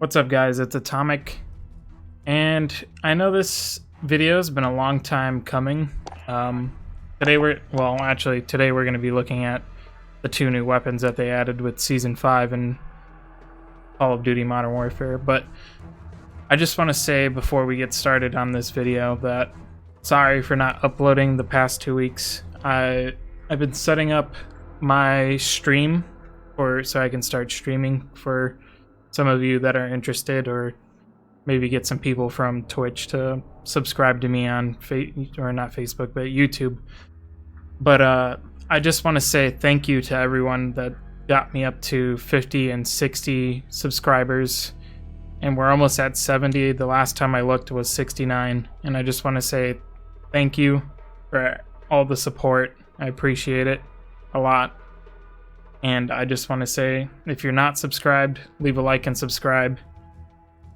What's up, guys? It's Atomic, and I know this video has been a long time coming. Today we're going to be looking at the two new weapons that they added with Season 5 in Call of Duty Modern Warfare. But I just want to say before we get started on this video that sorry for not uploading the past 2 weeks. I've been setting up my stream so I can start streaming for some of you that are interested, or maybe get some people from Twitch to subscribe to me on not Facebook, but YouTube. But I just want to say thank you to everyone that got me up to 50 and 60 subscribers, and we're almost at 70. The last time I looked was 69, and I just want to say thank you for all the support. I appreciate it a lot. And I just want to say, if you're not subscribed, leave a like and subscribe.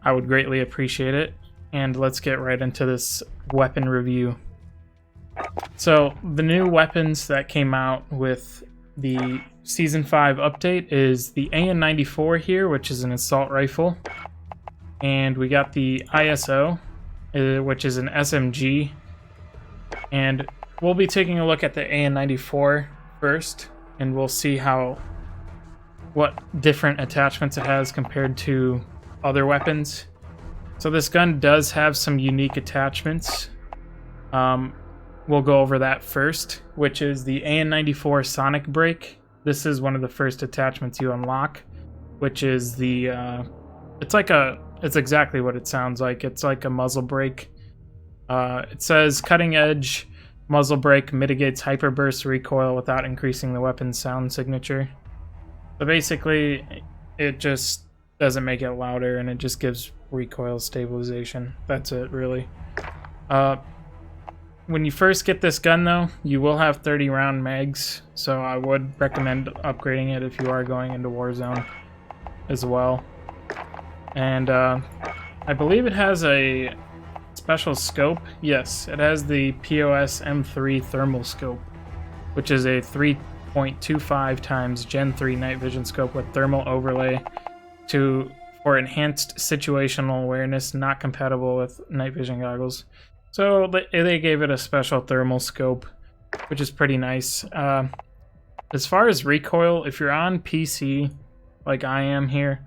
I would greatly appreciate it. And let's get right into this weapon review. So, the new weapons that came out with the Season 5 update is the AN-94 here, which is an assault rifle. And we got the ISO, which is an SMG. And we'll be taking a look at the AN-94 first, and we'll see what different attachments it has compared to other weapons. So this gun does have some unique attachments. We'll go over that first, which is the AN-94 Sonic Brake. This is one of the first attachments you unlock, which is the it's exactly what it sounds like. It's like a muzzle brake. It says cutting edge muzzle brake mitigates hyperburst recoil without increasing the weapon's sound signature. So basically, it just doesn't make it louder, and it just gives recoil stabilization. That's it, really. When you first get this gun, though, you will have 30 round mags, so I would recommend upgrading it if you are going into Warzone as well. And I believe it has a special scope. Yes, it has the POS M3 thermal scope, which is a 3.25 times Gen 3 night vision scope with thermal overlay for enhanced situational awareness, not compatible with night vision goggles. So they gave it a special thermal scope, which is pretty nice. As far as recoil, if you're on PC like I am here,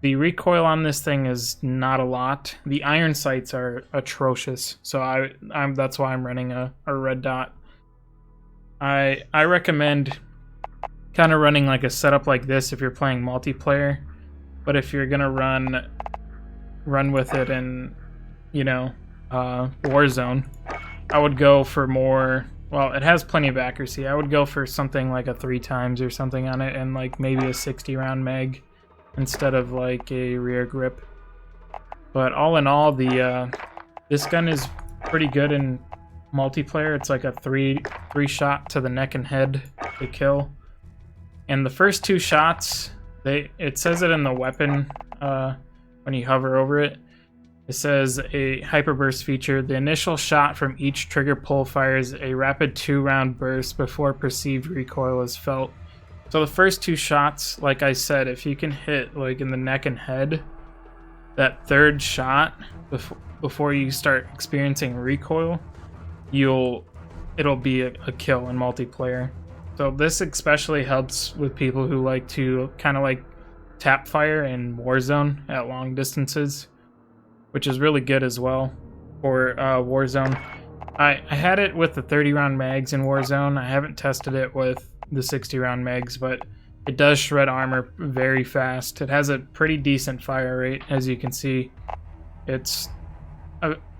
the recoil on this thing is not a lot. The iron sights are atrocious, so that's why I'm running a red dot. I recommend kind of running like a setup like this if you're playing multiplayer, but if you're gonna run with it in, Warzone, I would go for more. Well, it has plenty of accuracy. I would go for something like a 3 times or something on it, and like maybe a 60 round mag instead of like a rear grip. But all in all, this gun is pretty good in multiplayer. It's like a three shot to the neck and head to kill. And the first 2 shots, it says it in the weapon when you hover over it. It says a hyperburst feature. The initial shot from each trigger pull fires a rapid 2-round burst before perceived recoil is felt. So the first 2 shots, like I said, if you can hit like in the neck and head, that 3rd shot before you start experiencing recoil, it'll be a kill in multiplayer. So this especially helps with people who like to kind of like tap fire in Warzone at long distances, which is really good as well for Warzone. I had it with the 30 round mags in Warzone. I haven't tested it with the 60 round mags, but it does shred armor very fast. It has a pretty decent fire rate, as you can see. It's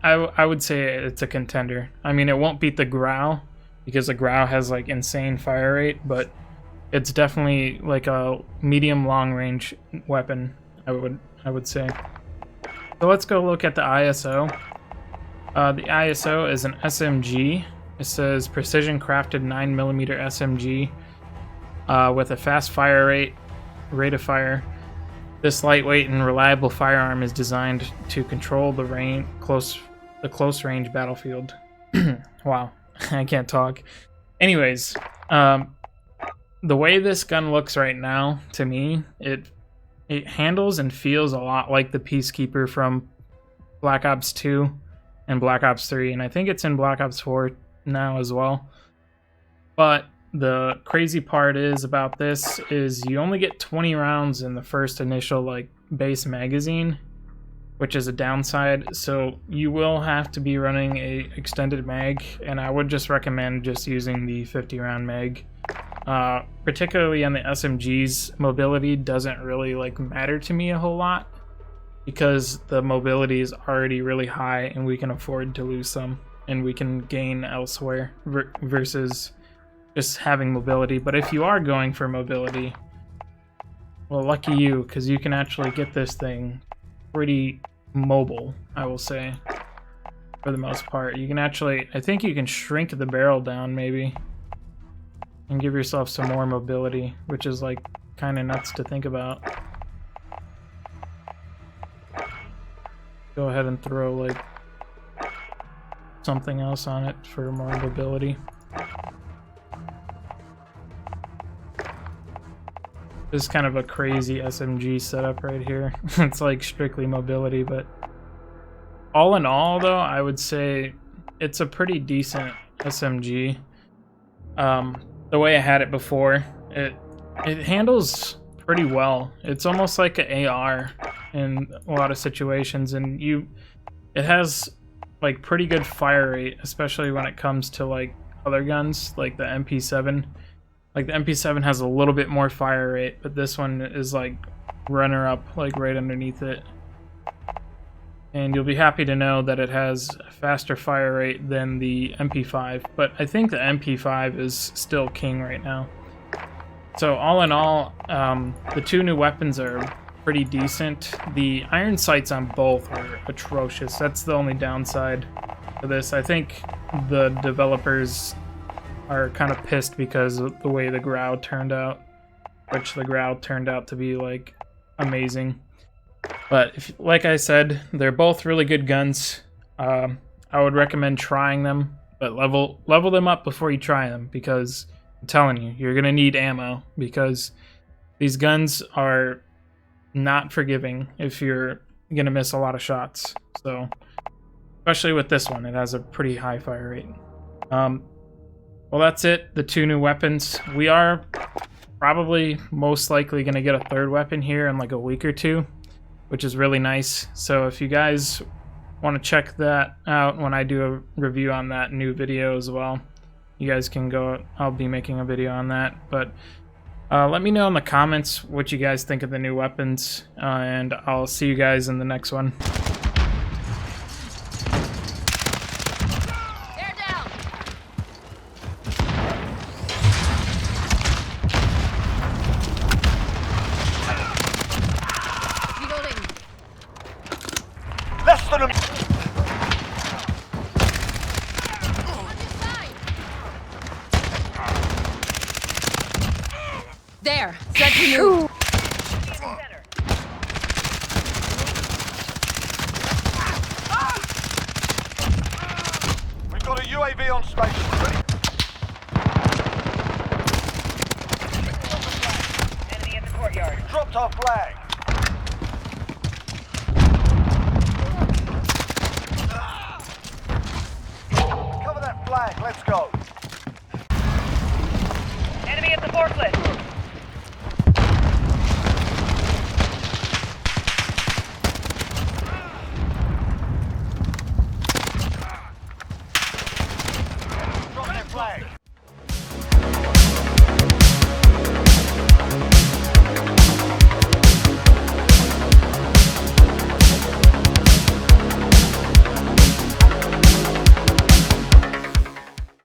I would say it's a contender. I mean, it won't beat the Grau, because the Grau has like insane fire rate, but it's definitely like a medium long range weapon, I would say. So let's go look at the ISO. The ISO is an SMG. It says precision crafted 9mm SMG with a fast fire rate of fire. This lightweight and reliable firearm is designed to control the close range battlefield. Wow, I can't talk. Anyways, the way this gun looks right now, to me, it it handles and feels a lot like the Peacekeeper from Black Ops 2 and Black Ops 3, and I think it's in Black Ops 4 now as well. But the crazy part is about this is you only get 20 rounds in the first initial like base magazine, which is a downside, so you will have to be running a extended mag, and I would just recommend just using the 50 round mag. Particularly on the SMGs, mobility doesn't really like matter to me a whole lot because the mobility is already really high and we can afford to lose some and we can gain elsewhere versus just having mobility. But if you are going for mobility, well, lucky you, because you can actually get this thing pretty mobile, I will say, for the most part. You can actually, I think you can shrink the barrel down maybe and give yourself some more mobility, which is like kind of nuts to think about. Go ahead and throw like something else on it for more mobility. This is kind of a crazy SMG setup right here. It's like strictly mobility, but all in all though, I would say it's a pretty decent SMG. The way I had it before, it handles pretty well. It's almost like an AR in a lot of situations, and it has like pretty good fire rate, especially when it comes to like other guns like the MP7. Like the MP7 has a little bit more fire rate, but this one is like runner up, like right underneath it. And you'll be happy to know that it has a faster fire rate than the MP5, but I think the MP5 is still king right now. So all in all, the two new weapons are pretty decent. The iron sights on both are atrocious. That's the only downside to this. I think the developers are kind of pissed because of the way the Grau turned out, which the Grau turned out to be like amazing. But if, like I said, they're both really good guns. I would recommend trying them, but level them up before you try them, because I'm telling you, you're gonna need ammo, because these guns are not forgiving if you're gonna miss a lot of shots. So, especially with this one, it has a pretty high fire rate. Well, that's it. The two new weapons. We are probably most likely gonna get a third weapon here in like a week or two, which is really nice. So if you guys want to check that out when I do a review on that new video as well, you guys can go. I'll be making a video on that. But let me know in the comments what you guys think of the new weapons, and I'll see you guys in the next one. There, set to move. We've got a UAV on station. Enemy in the courtyard. Dropped our flag. Cover that flag. Let's go. Enemy at the forklift.